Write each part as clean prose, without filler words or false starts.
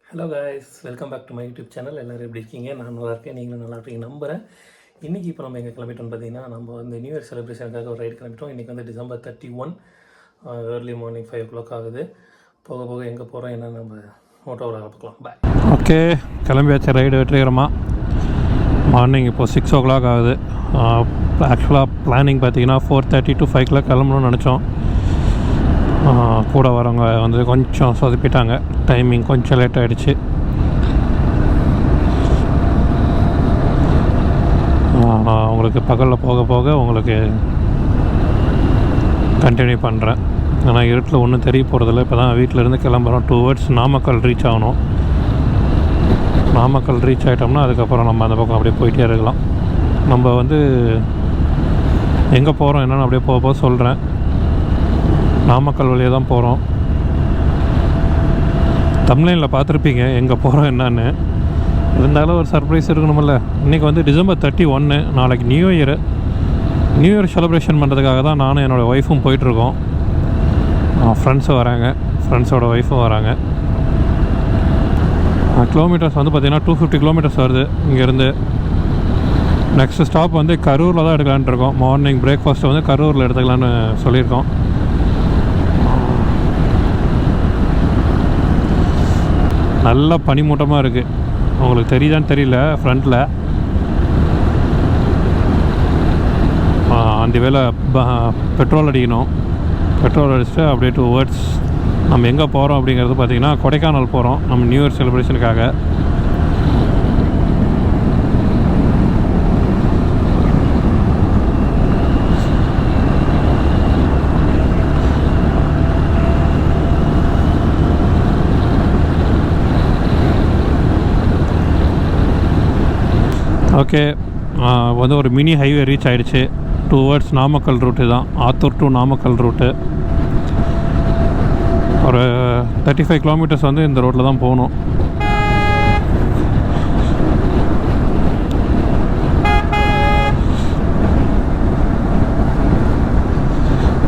Hello guys, welcome back to my YouTube channel. எல்லோரும் எப்படி இருக்கீங்க? நான் நல்லா இருக்கேன், நீங்களும் நல்லா இருக்கீங்க நம்புகிறேன். இன்றைக்கி இப்போ நம்ம எங்கே கிளம்பிட்டோம்னு பார்த்தீங்கன்னா, நம்ம வந்து நியூ இயர் செலிப்ரேஷனுக்காக ஒரு ரைடு கிளம்பிட்டோம். இன்றைக்கி வந்து December 31, ஏர்லி மார்னிங் 5 o'clock ஆகுது. போக போக எங்கே போகிறோம் என்னென்னு நம்ம மோட்டோவில் பார்க்கலாம். பாய். ஓகே, கிளம்பியாச்சு. ரைடு வெற்றிகரமாக. மார்னிங் இப்போது 6 o'clock ஆகுது. ஆக்சுவலாக பிளானிங் பார்த்தீங்கன்னா 4:30 to 5 o'clock கிளம்பணும்னு நினச்சோம். கூட வரவங்க வந்து கொஞ்சம் சொதப்பிட்டாங்க, டைமிங் கொஞ்சம் லேட் ஆகிடுச்சு. நான் உங்களுக்கு பகலில் போக போக உங்களுக்கு கண்டினியூ பண்ணுறேன். ஆனால் இருட்டில் ஒன்றும் தெரிய போகிறதில்ல. இப்போ தான் வீட்டிலேருந்து கிளம்புறோம். டுவர்ட்ஸ் நாமக்கல் ரீச் ஆகணும். நாமக்கல் ரீச் ஆகிட்டோம்னா அதுக்கப்புறம் நம்ம அந்த பக்கம் அப்படியே போயிட்டே இருக்கலாம். நம்ம வந்து எங்கே போகிறோம் என்னென்னு அப்படியே போக போக சொல்கிறேன். நாமக்கல் வழியாக தான் போகிறோம். தம்ப்நெயிலில் பார்த்துருப்பீங்க எங்கே போகிறோம் என்னன்னு. இருந்தாலும் ஒரு சர்ப்ரைஸ் இருக்கணுமில்ல. இன்றைக்கி வந்து December 31, நாளைக்கு நியூ இயர் செலிப்ரேஷன் பண்ணுறதுக்காக தான் நானும் என்னோடய ஒய்ஃபும் போயிட்டுருக்கோம். ஃப்ரெண்ட்ஸும் வராங்க, ஃப்ரெண்ட்ஸோட ஒய்ஃபும் வராங்க. கிலோமீட்டர்ஸ் வந்து பார்த்திங்கன்னா 250 kilometers வருது இங்கேருந்து. நெக்ஸ்ட்டு ஸ்டாப் வந்து கரூரில் தான் எடுக்கலான்ட்டு இருக்கோம். மார்னிங் பிரேக்ஃபாஸ்ட்டை வந்து கரூரில் எடுத்துக்கலான்னு சொல்லியிருக்கோம். நல்ல பனிமூட்டமாக இருக்குது. உங்களுக்கு தெரியுதான்னு தெரியல. ஃப்ரண்ட்டில் அந்த வேளை பெட்ரோல் அடிக்கணும். பெட்ரோல் அடிச்சுட்டு அப்படியே டுவர்ட்ஸ் நம்ம எங்கே போகிறோம் அப்படிங்கிறது பார்த்திங்கன்னா கொடைக்கானல் போகிறோம் நம்ம நியூ இயர் செலிப்ரேஷனுக்காக. ஓகே, வந்து ஒரு மினி ஹைவே ரீச் ஆகிடுச்சு. டுவர்ட்ஸ் நாமக்கல் ரூட்டு தான், ஆத்தூர் டு நாமக்கல் ரூட்டு. ஒரு 35 kilometers வந்து இந்த ரோட்டில் தான் போகணும்.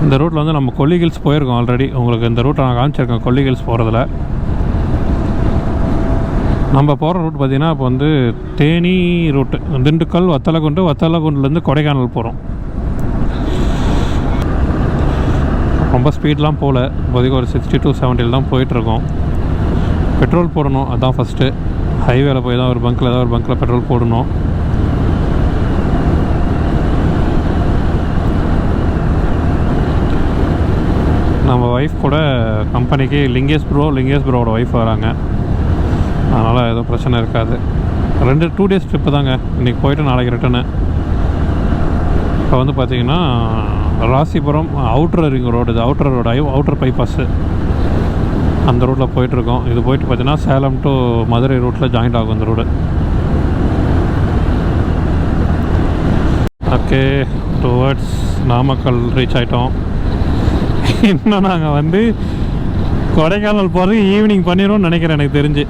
இந்த ரூட்டில் வந்து நம்ம கொல்லி ஹில்ஸ் போயிருக்கோம் ஆல்ரெடி. உங்களுக்கு இந்த ரூட்டை நான் காமிச்சிருக்கேன் கொல்லி ஹில்ஸ் போகிறதுல. நம்ம போகிற ரூட் பார்த்திங்கன்னா இப்போ வந்து தேனி ரூட்டு, திண்டுக்கல், வத்தலகுண்டுலேருந்து கொடைக்கானல் போகிறோம். ரொம்ப ஸ்பீட்லாம் போகல, இப்போதைக்கு ஒரு 60 to 70 தான் போயிட்டுருக்கோம். பெட்ரோல் போடணும், அதுதான் ஃபஸ்ட்டு. ஹைவேல போய் தான் ஒரு பங்க்கில் பெட்ரோல் போடணும். நம்ம ஒய்ஃப் கூட கம்பெனிக்கு லிங்கேஷ் ப்ரோவோட ஒய்ஃப் வராங்க. அதனால் எதுவும் பிரச்சனை இருக்காது. 2 days ட்ரிப்பு தாங்க. இன்றைக்கி போய்ட்டு நாளைக்கு ரிட்டனு. இப்போ வந்து பார்த்திங்கன்னா ராசிபுரம் அவுட்டர் ரிங் ரோடு, இது அவுட்டர் பைபாஸு, அந்த ரூட்டில் போயிட்டுருக்கோம். இது போயிட்டு பார்த்திங்கன்னா சேலம் டு மதுரை ரூட்டில் ஜாயிண்ட் ஆகும் இந்த road. Okay, towards Namakkal reach ஆகிட்டோம். இன்னும் நாங்கள் வந்து கொடைக்கானல் போகிறதுக்கு ஈவினிங் பண்ணிடுவோம்னு நினைக்கிறேன் எனக்கு தெரிஞ்சு.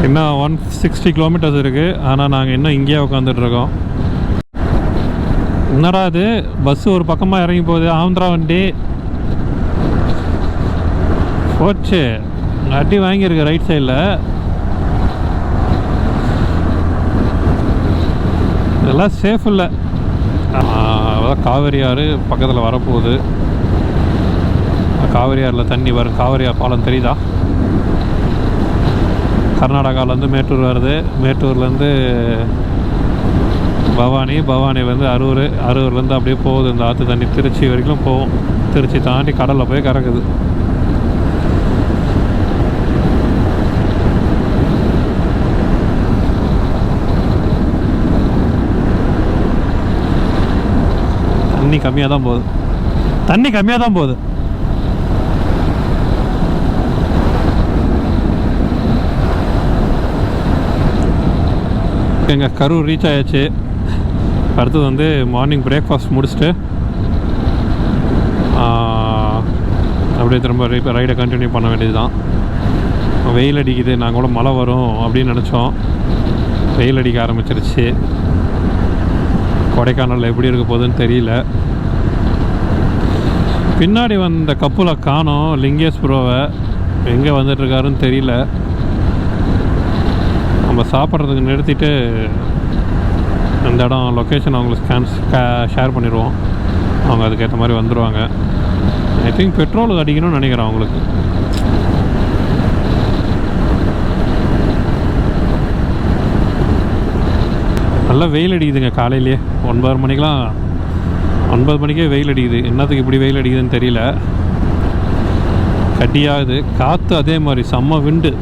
இன்னும் 160 kilometers இருக்குது. ஆனால் நாங்கள் இன்னும் இங்கேயே உட்காந்துட்ருக்கோம். என்னடா அது, பஸ்ஸு ஒரு பக்கமாக இறங்கி போகுது. ஆந்திரா வண்டி போச்சு, அடி வாங்கியிருக்கு ரைட் சைடில். இதெல்லாம் சேஃப் இல்லை. அதான் காவேரி ஆறு பக்கத்தில் வரப்போகுது. காவேரி ஆறில் தண்ணி வரும். காவேரி பாலம் தெரியுதா? கர்நாடகாவிலேருந்து மேட்டூர் வருது. மேட்டூர்லேருந்து பவானிலேருந்து அரூர்லேருந்து அப்படியே போகுது. இந்த ஆற்று தண்ணி திருச்சி வரைக்கும் போகும். திருச்சி தாண்டி கடலில் போய் கறக்குது. தண்ணி கம்மியாக தான் போகுது. எங்கள் கரூர் ரீச் ஆயாச்சு. அடுத்தது வந்து மார்னிங் பிரேக்ஃபாஸ்ட் முடிச்சுட்டு அப்படியே திரும்ப ரைடை கண்டினியூ பண்ண வேண்டியது தான். வெயில் அடிக்குது, நாங்கள் கூட மழை வரும் அப்படின்னு நினச்சோம். வெயில் அடிக்க ஆரம்பிச்சிருச்சு. கொடைக்கானலில் எப்படி இருக்க போகுதுன்னு தெரியல. பின்னாடி வந்த கப்புல காணோம் லிங்கேஷ் ப்ரோவை. எங்கே வந்துட்டுருக்காருன்னு தெரியல. நம்ம சாப்பிட்றதுக்கு நிறுத்திட்டு அந்த இடம் லொக்கேஷன் அவங்களுக்கு ஷேர் பண்ணிடுவோம். அவங்க அதுக்கேற்ற மாதிரி வந்துடுவாங்க. ஐ திங்க் பெட்ரோல் அடிக்கணும்னு நினைக்கிறேன் அவங்களுக்கு. நல்லா வெயில் அடிக்குதுங்க காலையிலேயே 9 மணிக்கெலாம். 9 மணிக்கே வெயில் அடிக்குது. என்னத்துக்கு இப்படி வெயில் அடிக்குதுன்னு தெரியல. கட்டியாகுது. காற்று அதே மாதிரி செம்ம விண்டு.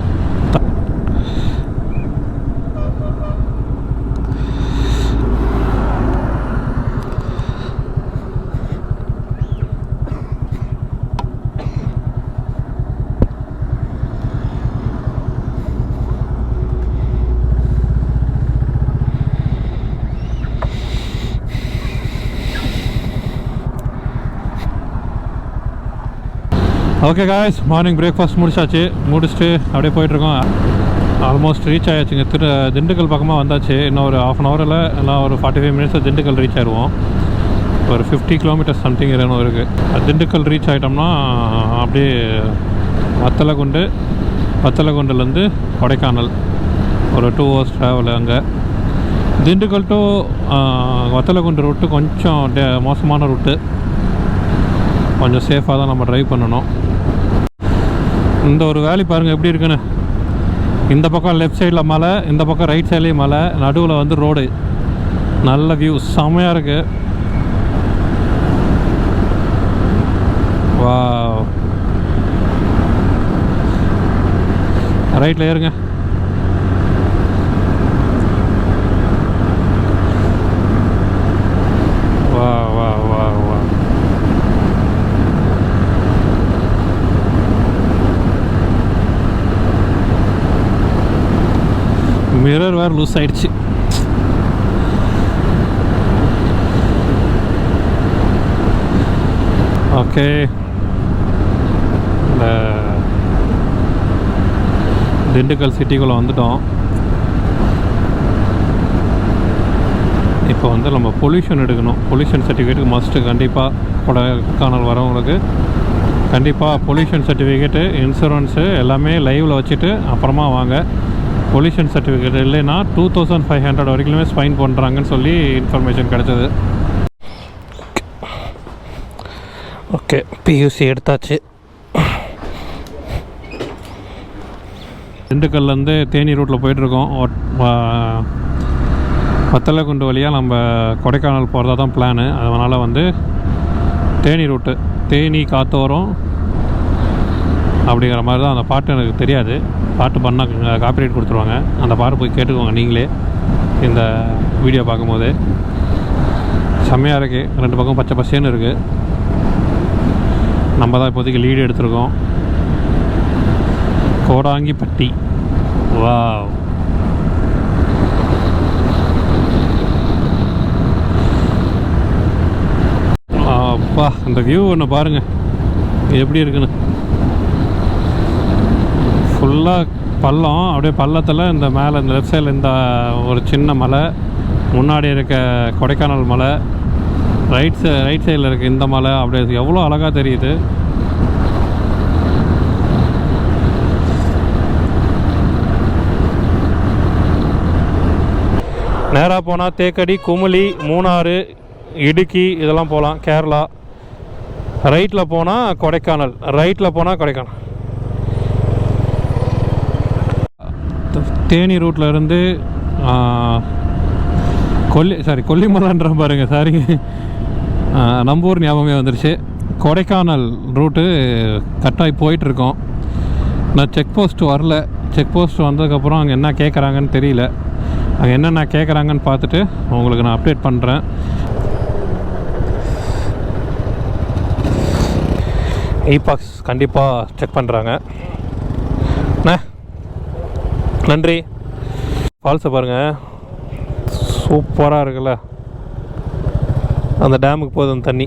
ஓகே காய்ஸ், மார்னிங் பிரேக்ஃபாஸ்ட் முடிச்சுட்டு அப்படியே போயிட்டுருக்கோம். Almost reach ஆயாச்சுங்க. திண்டுக்கல் பக்கமாக வந்தாச்சு. இன்னும் ஒரு ½ ஹவரில் இல்லை ஒரு 45 மினிட்ஸில் திண்டுக்கல் ரீச் ஆயிடுவோம். ஒரு 50 கிலோமீட்டர்ஸ் சம்திங் இன்னும் இருக்குது. திண்டுக்கல் ரீச் ஆகிட்டோம்னா அப்படியே வத்தலகுண்டுலேருந்து கொடைக்கானல் ஒரு 2 hours ட்ராவல். அங்கே திண்டுக்கல் டு வத்தலகுண்டு ரூட்டு கொஞ்சம் மோசமான ரூட்டு. கொஞ்சம் சேஃபாக தான் நம்ம ட்ரைவ் பண்ணணும். இந்த ஒரு வேலி பாருங்கள் எப்படி இருக்குன்னு. இந்த பக்கம் லெஃப்ட் சைடில் மலை, இந்த பக்கம் ரைட் சைட்லேயும் மலை, நடுவில் வந்து ரோடு. நல்ல வியூ, செம்மையாக இருக்குது. வாவ். ரைட்டில் ஏறுங்க. வா வா வா வா. மிரர் வேறு லூஸ் ஆயிடுச்சு. ஓகே, இந்த திண்டுக்கல் சிட்டிக்குள்ளே வந்துட்டோம். இப்போ வந்து நம்ம பொல்யூஷன் எடுக்கணும். பொல்யூஷன் சர்டிஃபிகேட்டுக்கு மஸ்ட்டு. கண்டிப்பாக கொடைக்கானல் வரவங்களுக்கு கண்டிப்பாக பொல்யூஷன் சர்டிஃபிகேட்டு, இன்சூரன்ஸு எல்லாமே லைவில் வச்சுட்டு அப்புறமா வாங்க. பொல்யூஷன் சர்டிஃபிகேட் இல்லைன்னா 2500 வரைக்குமே ஃபைன் பண்ணுறாங்கன்னு சொல்லி இன்ஃபர்மேஷன் கிடச்சிது. ஓகே, பியூசி எடுத்தாச்சு. திண்டுக்கல்லேருந்து தேனி ரூட்டில் போயிட்டுருக்கோம். வத்தலகுண்டு வழியாக நம்ம கொடைக்கானல் போகிறதா தான் பிளானு. அதனால் வந்து தேனி ரூட்டு, தேனி காத்தோரம் அப்படிங்கிற மாதிரி தான். அந்த பாட்டு எனக்கு தெரியாது. பாட்டு பண்ணால் காப்பிரைட் கொடுத்துருவாங்க. அந்த பாட்டு போய் கேட்டுக்கோங்க நீங்களே இந்த வீடியோ பார்க்கும்போது. செம்மையாக இருக்குது. 2 பக்கம் பச்சை பசேன்னு இருக்குது. நம்ம தான் இப்போதைக்கு லீடு எடுத்திருக்கோம். கோடாங்கிப்பட்டி. வாவ். அப்பா, அந்த வியூ ஒன்று பாருங்கள் எப்படி இருக்குன்னு. ஃபுல்லாக பள்ளம். அப்படியே பள்ளத்தில் இந்த மேலே இந்த லெஃப்ட் சைடில் இந்த ஒரு சின்ன மலை, முன்னாடி இருக்க கொடைக்கானல் மலை, ரைட் சைடில் இருக்க இந்த மலை. அப்படியே எவ்வளோ அழகாக தெரியுது. நேராக போனால் தேக்கடி, குமுளி, மூணாறு, இடுக்கி இதெல்லாம் போகலாம். கேரளா. ரைட்டில் போனால் கொடைக்கானல். தேனி ரூட்டில் இருந்து கொல்லிமலைன்ற பாருங்க, சாரி, நம்பூர் ஞாபகமே வந்துருச்சு. கொடைக்கானல் ரூட்டு கட்டாகி போயிட்டுருக்கோம். நான் செக் போஸ்ட் வரல. செக் போஸ்ட் வந்ததுக்கப்புறம் அங்கே என்ன கேட்குறாங்கன்னு தெரியல. அங்கே என்னென்ன கேட்குறாங்கன்னு பார்த்துட்டு உங்களுக்கு நான் அப்டேட் பண்ணுறேன். இபாக்ஸ் கண்டிப்பாக செக் பண்ணுறாங்க. நன்றி. ஃபால்ஸை பாருங்கள், சூப்பராக இருக்குல்ல. அந்த டேமுக்கு போகுது அந்த தண்ணி.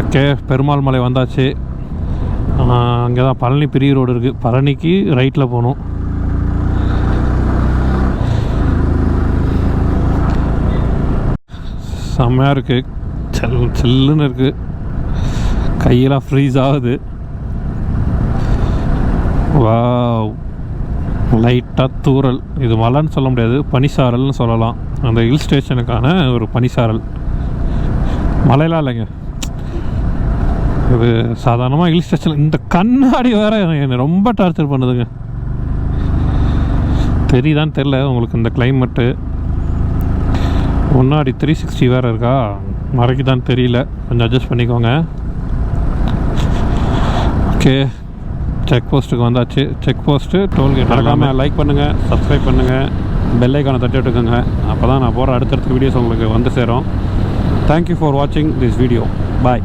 ஓகே, பெருமாள் மலை வந்தாச்சு. அங்கே தான் பழனி பெரிய ரோடு இருக்குது. பழனிக்கு ரைட்டில் போகணும். செம்மையாக இருக்குது. சில்லுன்னு இருக்குது. கையெல்லாம் ஃப்ரீஸ் ஆகுது. வாவ், லைட்டாக தூறல். இது மழைன்னு சொல்ல முடியாது, பனிசாரல்னு சொல்லலாம். அந்த ஹில் ஸ்டேஷனுக்கான ஒரு பனிசாரல். மழையெல்லாம் இல்லைங்க, இது சாதாரணமாக ஹில் ஸ்டேஷன். இந்த கண்ணாடி வேறு என்னை ரொம்ப டார்ச்சர் பண்ணுதுங்க. தெரியுதான்னு தெரில உங்களுக்கு இந்த கிளைமேட்டு. முன்னாடி 360 வேறு இருக்கா, மறைக்குதான்னு தெரியல, கொஞ்சம் அட்ஜஸ்ட் பண்ணிக்கோங்க. ஓகே, செக் போஸ்ட்டுக்கு வந்தாச்சு. Check post, tollgate. மறக்காமல் லைக் பண்ணுங்கள், சப்ஸ்கிரைப் பண்ணுங்கள், பெல் ஐக்கானை தட்டி விட்டுக்கோங்க. அப்போ தான் நான் போகிற அடுத்தடுத்த வீடியோஸ் உங்களுக்கு வந்து சேரும். தேங்க்யூ ஃபார் வாட்சிங் திஸ் வீடியோ. பாய்.